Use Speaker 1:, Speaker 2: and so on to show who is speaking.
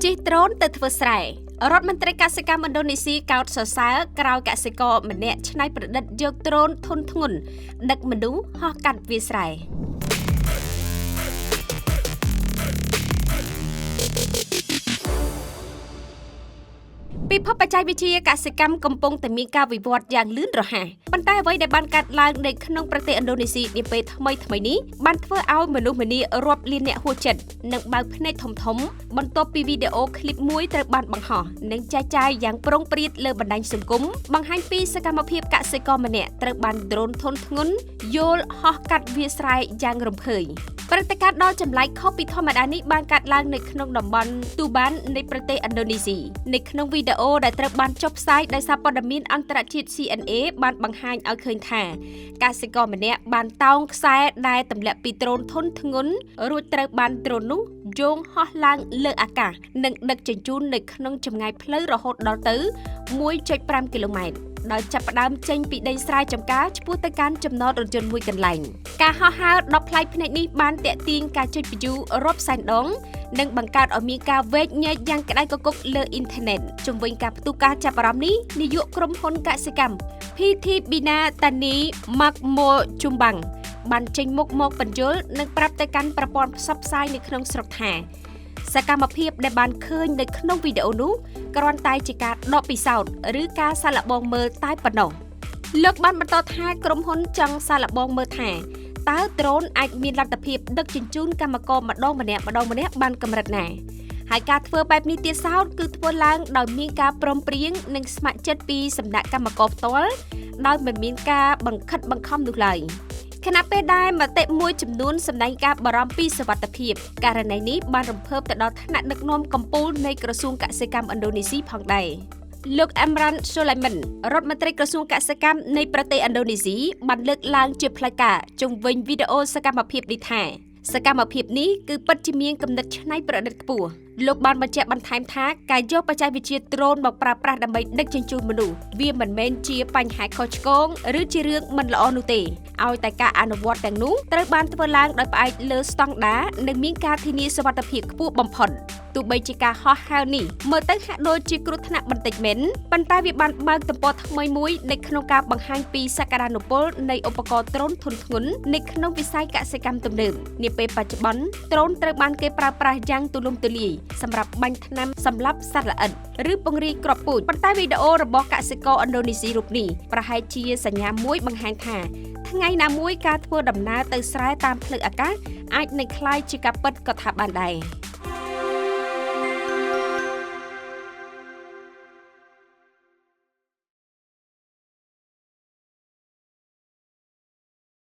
Speaker 1: ជិះដ្រូនទៅធ្វើស្រែរដ្ឋមន្ត្រីកសិកម្មឥណ្ឌូនេស៊ីកោតសរសើរក្រោយកសិករម្នាក់ច្នៃប្រឌិតយកដ្រូនធុនធ្ងន់ដឹកមនុស្សហោះកាត់វាលស្រែពិភពបច្ចេកវិទ្យាកសិកម្មកំពុងតែមានការវិវត្តយ៉ាងលឿនរហ័សប៉ុន្តែអ្វីដែលបានកើតឡើងនៅក្នុងប្រទេសឥណ្ឌូនេស៊ីនាពេលថ្មីនេះបានធ្វើឲ្យមនុស្សម្នារាប់លានអ្នកហួចចិត្តនិងបើកភ្នែកធំបន្ទាប់ពីវីដេអូឃ្លីបមួយត្រូវបានបង្ហោះនិងចែកចាយយ៉ាងប្រុងប្រៀតលើបណ្ដាញសង្គមបង្ហាញពីសកម្មភាពកសិករម្នាក់ត្រូវបានដ្រូនធុនធ្ងន់យល់ហោះកាត់វាលស្រែយ៉ាងរំភើយព្រឹត្តិការណ៍ដ៏ចម្លែកខុសពីធម្មតានេះបានកើតឡើងនៅក្នុងតំបន់ទូបាននៃប្រទេសឥណ្ឌូនេស៊ីនៅក្នុងវីដេអូដែលត្រូវបានចុះផ្សាយដោយសារព័ត៌មានអន្តរជាតិ CNA បានបង្ហាញឲ្យឃើញថាកសិករម្នាក់បានតោងខ្សែដែលទម្លាក់ពីដ្រូនធុនធ្ងន់រួចត្រូវបានដ្រូននោះយោងហោះឡើងលើអាកាសនិងដឹកជញ្ជូននៅក្នុងចម្ងាយផ្លូវរហូតដល់ទៅ 1.5 គីឡូម៉ែត្រដោយចាប់ផ្ដើមចេញពីដីស្រែចម្ការឆ្ពោះទៅកាន់ចំណតរថយន្តមួយកន្លែងការហោះហើរដ៏ប្លែកភ្នែកនេះបានទាក់ទាញការចុច view រាប់សែនដងនិងបង្កើតឲ្យមានការវែកញែកយ៉ាងក្តៅគគុកលើអ៊ីនធឺណិតជំវិញការផ្ទុះការចាប់អារម្មណ៍នេះនាយកក្រុមហ៊ុនកសិកម្ម PT Bina Tani Makmo Chumbang បានចេញមុខមកបញ្យល់និងប្រាប់ទៅកាន់ប្រព័ន្ធផ្សព្វផ្សាយនៅក្នុងស្រុកថាសកម្មភាពដែលបានឃើញនៅក្នុងវីដេអូនោះគ្រាន់តែជាការដកពិសោធន៍ឬការសាកល្បងមើលតែប៉ុណ្ណោះលោកបានបន្តថាក្រុមហ៊ុនចង់សាកល្បងមើលថាតើដ្រូនអាចមានលទ្ធភាពដឹកជញ្ជូនកម្មករម្ដងម្នាក់បានកម្រិតណាហើយការធ្វើបែបនេះទៀតសោតគឺធ្វើឡើងដោយមានការព្រមព្រៀងនិងស្ម័គ្រចិត្តពីសំណាក់កម្មករផ្ទាល់ដោយមិនមានការបង្ខិតបង្ខំនោះឡើយខណៈពេលដែលមតិមួយចំនួនសម្ដែងការបារម្ភពីសុវត្ថិភាពករណីនេះបានរំភើបទៅដល់ថ្នាក់ដឹកនាំកម្ពុជានៃក្រសួងកសិកម្មឥណ្ឌូនេស៊ីផងដែរលោក Amran Sulaiman រដ្ឋមន្ត្រីក្រសួងកសិកម្មនៃប្រទេសឥណ្ឌូនេស៊ីបានលើកឡើងជាផ្លូវការជុំវិញវីដេអូសកម្មភាពនេះថាសកម្មភាពនេះគឺពិតជាមានគំនិតច្នៃប្រឌិតខ្ពស់លោកបានបញ្ជាក់បន្ថែមថាការយកបច្ចេកវិទ្យាដ្រូនមកប្រើប្រាស់ដើម្បីដឹកជញ្ជូនមនុស្សវាមិនមែនជាបញ្ហាខុសឆ្គងឬជារឿងមិនល្អនោះទេឲ្យតែការអនុវត្តទាំងនោះត្រូវបានធ្វើឡើងដោយផ្អែកលើស្តង់ដារនិងមានការធានាសុវត្ថិភាពខ្ពស់បំផុតទោះបីជាការហោះហើរនេះមើលទៅហាក់ដូចជាគ្រោះថ្នាក់បន្តិចមែនប៉ុន្តែវាបានបើកទំព័រថ្មីមួយនៅក្នុងការបង្ហាញពីសក្តានុពលនៃឧបករណ៍ដ្រូនធុនធ្ងន់នៅក្នុងវិស័យកសិកម្មទំនើបនាពេលបច្ចុប្បន្នដ្រូនត្រូវបានគេប្រើប្រាស់យ៉ាងទូលំទូលាយសម្រាប់បាញ់ថ្នាំសម្លាប់សត្វល្អិតឬពង្រាយគ្រាប់ពូជប៉ុន្តែវីដេអូរបស់កសិករឥណ្ឌូនេស៊ីរូបនេះប្រហែលជាសញ្ញាមួយបង្ហាញថាថ្ងៃណាមួយការធ្វើដំណើរទៅស្រែតាមផ្លូវអាកាសអាចនឹងក្លាយជាការពិតក៏ថាបានដែរ